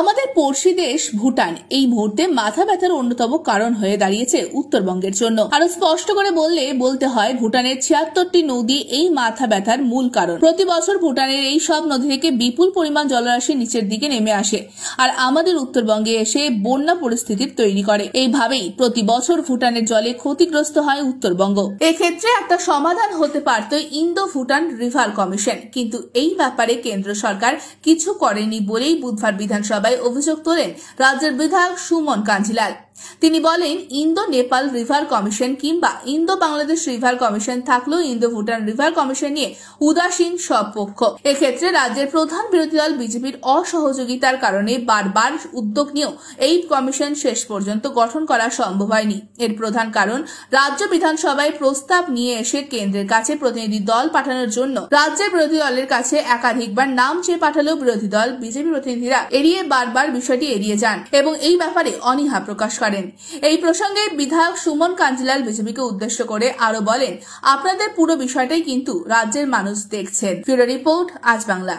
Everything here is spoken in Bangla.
আমাদের পড়শি দেশ ভুটান এই মুহূর্তে মাথা ব্যথার অন্যতম কারণ হয়ে দাঁড়িয়েছে উত্তরবঙ্গের জন্য। আরো স্পষ্ট করে বলতে হয় ভুটানের 76টি নদী এই মাথা ব্যথার মূল কারণ। প্রতি বছর ভুটানের এই সব নদী থেকে বিপুল পরিমাণ জলরাশি নিচের দিকে নেমে আসে আর আমাদের উত্তরবঙ্গে এসে বন্যা পরিস্থিতির তৈরি করে। এইভাবেই প্রতি বছর ভুটানের জলে ক্ষতিগ্রস্ত হয় উত্তরবঙ্গ। এক্ষেত্রে একটা সমাধান হতে পারত ইন্দো ভুটান রিভার কমিশন, কিন্তু এই ব্যাপারে কেন্দ্র সরকার কিছু করেনি বলেই বুধবার বিধানসভা অভিযোগ তোলেন রাজ্যের বিধায়ক সুমন কাঞ্জিলাল। তিনি বলেন, ইন্দো নেপাল রিভার কমিশন কিংবা ইন্দো বাংলাদেশ রিভার কমিশন থাকলেও ইন্দো ভুটান রিভার কমিশন নিয়ে উদাসীন সব পক্ষ। এক্ষেত্রে রাজ্যের প্রধান বিরোধী দল বিজেপির অসহযোগিতার কারণে বারবার উদ্যোগ নিয়েও এই কমিশন শেষ পর্যন্ত গঠন করা সম্ভব হয়নি। এর প্রধান কারণ, রাজ্য বিধানসভায় প্রস্তাব নিয়ে এসে কেন্দ্রের কাছে প্রতিনিধি দল পাঠানোর জন্য রাজ্যের বিরোধী দলের কাছে একাধিকবার নাম চেয়ে পাঠালেও বিরোধী দল বিজেপি প্রতিনিধিরা বারবার বিষয়টি এড়িয়ে যান এবং এই ব্যাপারে অনীহা প্রকাশ করেন। এই প্রসঙ্গে বিধায়ক সুমন কাঞ্জিলাল বিজেপিকে উদ্দেশ্য করে আরো বলেন, আপনাদের পুরো বিষয়টাই কিন্তু রাজ্যের মানুষ দেখছেন। ব্যুরো রিপোর্ট, আজ বাংলা।